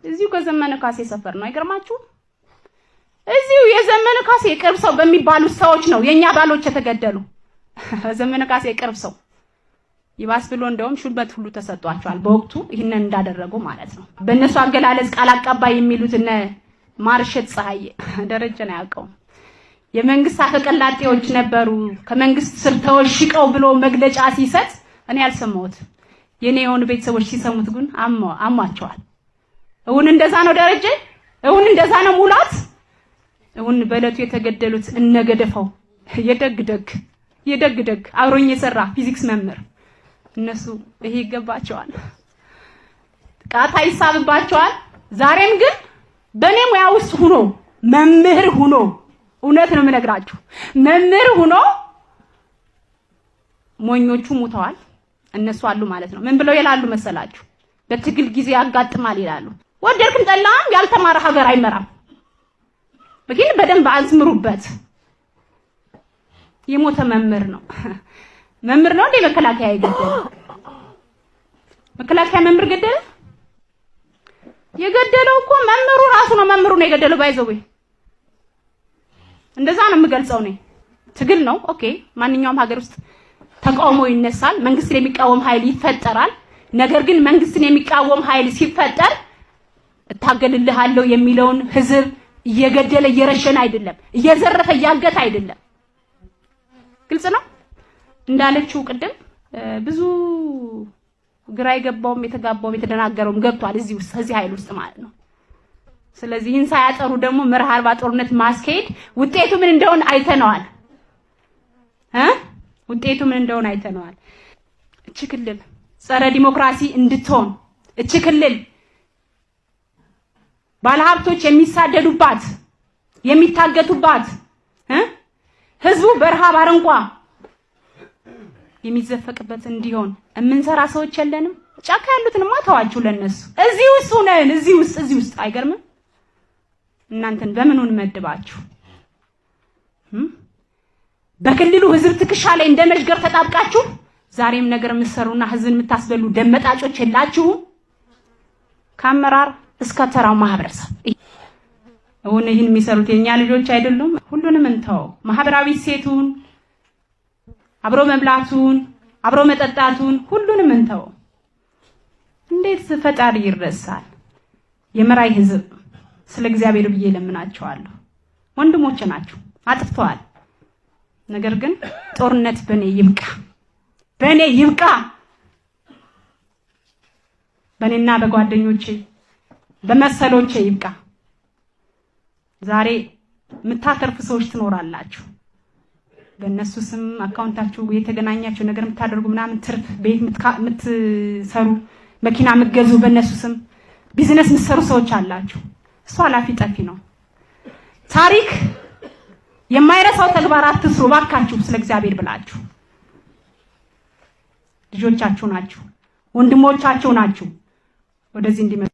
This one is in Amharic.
እዚሁ ከዘመነ ካሴ ሰፈር ነው አይገርማችሁ? እዚሁ የዘመነ ካሴ ቅርብ ሰው በሚባሉ ሰዎች ነው የኛ ባሎች የተገደሉ። ዘመነ ካሴ ቅርብ ሰው ይባስ ብሎ እንደውም ሹልበት ሁሉ ተሰጧቸዋል በወቅቱ ይሄንን እንዳደረጉ ማለት ነው። በእነሱ አገላለጽ ቃል አቀባይ የሚሉት እነ ማርሸት ፀሐይ ደረጀ ነው ያውቀው የመንግስት አፈቀላጤዎች ነበሩ። ከመንግስት ስር ተወሽቀው ብሎ መግለጫ ሲሰጥ እኔ ያልሰማሁት የኔ የሆኑ ቤተሰቦች ሲሰሙት ግን አሟቸዋል። እውን እንደዛ ነው ደረጀ? እውን እንደዛ ነው ሙላት? እውን በለቱ የተገደሉት እነገደፈው የደግ አብሮኝ የሰራ ፊዚክስ መምህር እነሱ ይሄ ይገባቸዋል። ቃታ ይሳብባቸዋል። ዛሬም ግን በኔ ሙያ ውስጥ ሆኖ መምህር ሆኖ እውነት ነው የምነግራችሁ መምህር ሆኖ ሞኞቹ ሙተዋል እነሱ አሉ ማለት ነው። ምን ብለው ይላሉ መሰላችሁ? በትግል ጊዜ ያጋጥማል ይላሉ። ወደድክም ጠላም ያልተማረ ሀገር አይመራም። ግን በደንብ አዝምሩበት። የሞተ መምህር ነው እንደ መከላከያ ይገደል? መከላከያ መምህር ገደለ? የገደለው እኮ መምህሩ ራሱ ነው። መምህሩ ነው የገደለው። ባይዘው እንደዛ ነው የምገልጸው ነው። ትግል ነው ኦኬ። ማንኛውም ሀገር ውስጥ ተቃውሞ ይነሳል። መንግስትን የሚቃወም ኃይል ይፈጠራል። ነገር ግን መንግስትን የሚቃወም ኃይል ሲፈጠር እታገልልሃለሁ የሚለውን ህዝብ እየገደለ እየረሸነ አይደለም፣ እየዘረፈ እያገተ አይደለም። ግልጽ ነው። እንዳለችው ቅድም ብዙ ግራ የገባውም የተጋባውም የተደናገረውም ገብቷል እዚህ ኃይል ውስጥ ማለት ነው። ስለዚህ ይህን ሳያጠሩ ደግሞ መርህ አልባ ጦርነት ማስኬድ ውጤቱ ምን እንደሆነ አይተነዋል። ውጤቱ ምን እንደሆነ አይተነዋል። እቺ ክልል ጸረ ዲሞክራሲ እንድትሆን እቺ ክልል ባለሀብቶች የሚሳደዱባት የሚታገቱባት ህዝቡ በረሃብ አረንቋ የሚዘፈቅበት እንዲሆን እምንሰራ ሰዎች የለንም። ጫካ ያሉትንማ ተዋችሁ ለነሱ። እዚህ ውስጥ ነን እዚህ ውስጥ አይገርምም? እናንተን በምኑን መድባችሁ በክልሉ ህዝብ ትከሻ ላይ እንደ መሽገር ተጣብቃችሁ ዛሬም ነገር የምትሰሩና ህዝብን የምታስበሉ ደመጣጮች የላችሁም። ከአመራር እስከ ተራው ማህበረሰብ እውን ይህን የሚሰሩት የኛ ልጆች አይደሉም? ሁሉንም እንተው። ማህበራዊ ሴቱን አብሮ መብላቱን አብሮ መጠጣቱን ሁሉንም እንተው። እንዴት ፈጣሪ ይረሳል? የመራይ ህዝብ ስለ እግዚአብሔር ብዬ ለምናቸዋለሁ። ወንድሞቼ ናችሁ፣ አጥፍተዋል። ነገር ግን ጦርነት በኔ ይብቃ። በኔና በጓደኞቼ በመሰሎቼ ይብቃ። ዛሬ የምታተርፉ ሰዎች ትኖራላችሁ። በእነሱ ስም አካውንታችሁ የተገናኛችሁ ነገር የምታደርጉ ምናምን ትርፍ ቤት የምትሰሩ መኪና የምትገዙ በእነሱ ስም ቢዝነስ የምትሰሩ ሰዎች አላችሁ። እሱ ኃላፊ ጠፊ ነው። ታሪክ የማይረሳው ተግባር አትስሩ ባካችሁ። ስለ እግዚአብሔር ብላችሁ ልጆቻችሁ ናችሁ፣ ወንድሞቻችሁ ናችሁ ወደዚህ እንዲመጡ